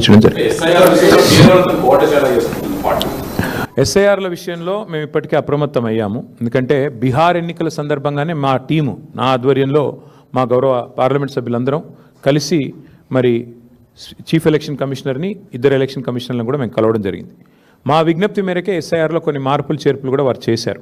సమర్పించడం జరిగింది. ఎస్ఐఆర్ల విషయంలో మేము ఇప్పటికే అప్రమత్తం అయ్యాము. ఎందుకంటే బీహార్ ఎన్నికల సందర్భంగానే మా టీము నా ఆధ్వర్యంలో మా గౌరవ పార్లమెంట్ సభ్యులందరం కలిసి మరి చీఫ్ ఎలక్షన్ కమిషనర్ని, 2 ఎలక్షన్ కమిషనర్లను కూడా మేము కలవడం జరిగింది. మా విజ్ఞప్తి మేరకే ఎస్ఐఆర్లో కొన్ని మార్పులు చేర్పులు కూడా వారు చేశారు.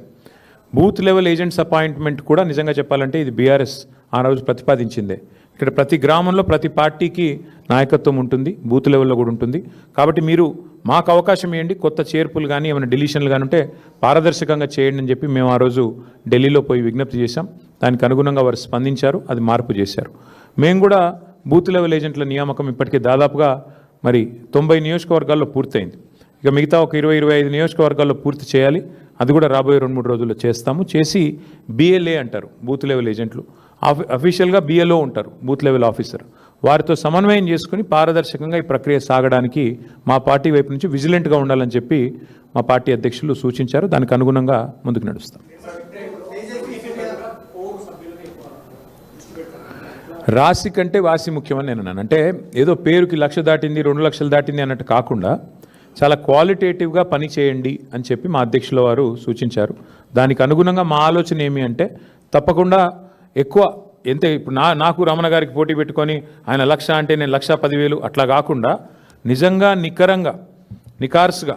బూత్ లెవెల్ ఏజెంట్స్ అపాయింట్మెంట్ కూడా నిజంగా చెప్పాలంటే ఇది బీఆర్ఎస్ ఆ రోజు ప్రతిపాదించిందే. ఇక్కడ ప్రతి గ్రామంలో ప్రతి పార్టీకి నాయకత్వం ఉంటుంది, బూత్ లెవెల్లో కూడా ఉంటుంది. కాబట్టి మీరు మాకు అవకాశం ఇవ్వండి, కొత్త చేర్పులు కానీ ఏమైనా డిలీషన్లు కానీ ఉంటే పారదర్శకంగా చేయండి అని చెప్పి మేము ఆ రోజు ఢిల్లీలో పోయి విజ్ఞప్తి చేశాం. దానికి అనుగుణంగా వారు స్పందించారు, అది మార్పు చేశారు. మేము కూడా బూత్ లెవెల్ ఏజెంట్ల నియామకం ఇప్పటికే దాదాపుగా మరి 90 నియోజకవర్గాల్లో పూర్తయింది. ఇక మిగతా ఒక 20-25 నియోజకవర్గాల్లో పూర్తి చేయాలి. అది కూడా రాబోయే 2-3 రోజుల్లో చేస్తాము. చేసి BLA అంటారు బూత్ లెవెల్ ఏజెంట్లు, అఫీషియల్గా BLO ఉంటారు బూత్ లెవెల్ ఆఫీసర్. వారితో సమన్వయం చేసుకుని పారదర్శకంగా ఈ ప్రక్రియ సాగడానికి మా పార్టీ వైపు నుంచి విజిలెంట్గా ఉండాలని చెప్పి మా పార్టీ అధ్యక్షులు సూచించారు. దానికి అనుగుణంగా ముందుకు నడుస్తాం. రాశి కంటే వాసి ముఖ్యమని నేను అన్నాను. అంటే ఏదో పేరుకి 1,00,000 దాటింది 2 లక్షలు దాటింది అన్నట్టు కాకుండా చాలా క్వాలిటేటివ్గా పని చేయండి అని చెప్పి మా అధ్యక్షుల వారు సూచించారు. దానికి అనుగుణంగా మా ఆలోచన ఏమి అంటే తప్పకుండా ఎక్కువ ఇప్పుడు నాకు రమణ గారికి పోటీ పెట్టుకొని ఆయన 1,00,000 అంటే నేను 1,10,000 అట్లా కాకుండా నిజంగా నికార్స్గా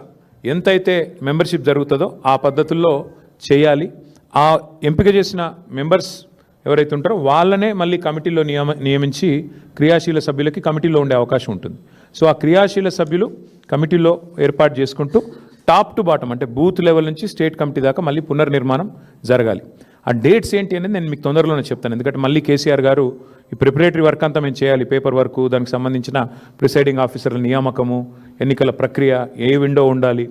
ఎంతైతే మెంబర్షిప్ జరుగుతుందో ఆ పద్ధతుల్లో చేయాలి. ఆ ఎంపిక చేసిన మెంబర్స్ ఎవరైతే ఉంటారో వాళ్ళనే మళ్ళీ కమిటీలో నియమించి క్రియాశీల సభ్యులకి కమిటీలో ఉండే అవకాశం ఉంటుంది. సో ఆ క్రియాశీల సభ్యులు కమిటీలో ఏర్పాటు చేసుకుంటూ టాప్ టు బాటం అంటే బూత్ లెవెల్ నుంచి స్టేట్ కమిటీ దాకా మళ్ళీ పునర్నిర్మాణం జరగాలి. ఆ డేట్స్ ఏంటి అనేది నేను మీకు తొందరలోనే చెప్తాను. ఎందుకంటే మళ్ళీ కేసీఆర్ గారు ఈ ప్రిపరేటరీ వర్క్ అంతా మేము చేయాలి, పేపర్ వర్క్, దానికి సంబంధించిన ప్రిసైడింగ్ ఆఫీసర్ల నియామకము, ఎన్నికల ప్రక్రియ, ఏ విండో ఉండాలి,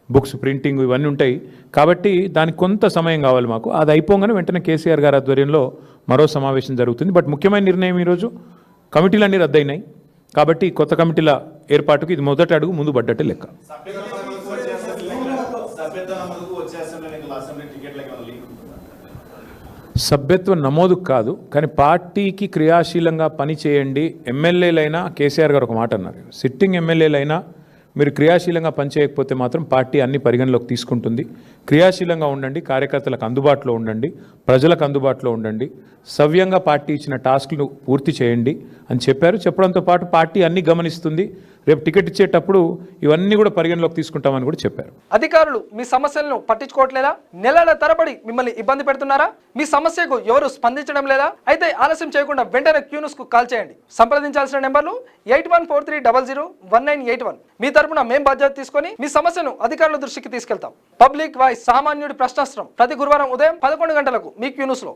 బుక్స్ ప్రింటింగ్, ఇవన్నీ ఉంటాయి. కాబట్టి దానికి కొంత సమయం కావాలి మాకు. అది అయిపోగానే వెంటనే కేసీఆర్ గారి ఆధ్వర్యంలో మరో సమావేశం జరుగుతుంది. బట్ ముఖ్యమైన నిర్ణయం ఈరోజు కమిటీలన్నీ రద్దయినాయి. కాబట్టి కొత్త కమిటీల ఏర్పాటుకు ఇది మొదటి అడుగు ముందు పడ్డట్టే లెక్క. సభ్యత్వ నమోదు కాదు, కానీ పార్టీకి క్రియాశీలంగా పని చేయండి. ఎమ్మెల్యేలైనా కేసీఆర్ గారు ఒక మాట అన్నారు, సిట్టింగ్ ఎమ్మెల్యేలైనా మీరు క్రియాశీలంగా పనిచేయకపోతే మాత్రం పార్టీ అన్ని పరిగణలోకి తీసుకుంటుంది. క్రియాశీలంగా ఉండండి, కార్యకర్తలకు అందుబాటులో ఉండండి, ప్రజలకు అందుబాటులో ఉండండి, సవ్యంగా పార్టీ ఇచ్చిన టాస్క్ను పూర్తి చేయండి అని చెప్పారు. చెప్పడంతో పాటు పార్టీ అన్ని గమనిస్తుంది, రేపు టికెట్ ఇచ్చేటప్పుడు ఇవన్నీ కూడా పరిగణలోకి తీసుకుంటామని కూడా చెప్పారు. అధికారులు మీ సమస్యలను పట్టించుకోవట్లేదా? నెలల తరబడి మిమ్మల్ని ఇబ్బంది పెడుతున్నారా? మీ సమస్యకు ఎవరు స్పందించడం లేదా? అయితే ఆలస్యం చేయకుండా వెంటనే క్యూన్యూస్ కు కాల్ చేయండి. సంప్రదించాల్సిన నెంబర్లు 8143001981. మీ తరపున మేము బాధ్యత తీసుకొని మీ సమస్యను అధికారుల దృష్టికి తీసుకెళ్తాం. పబ్లిక్ వాయిస్, సామాన్యుడి ప్రశ్నాస్త్రం, ప్రతి గురువారం ఉదయం 11 గంటలకు మీ క్యూన్యూస్ లో.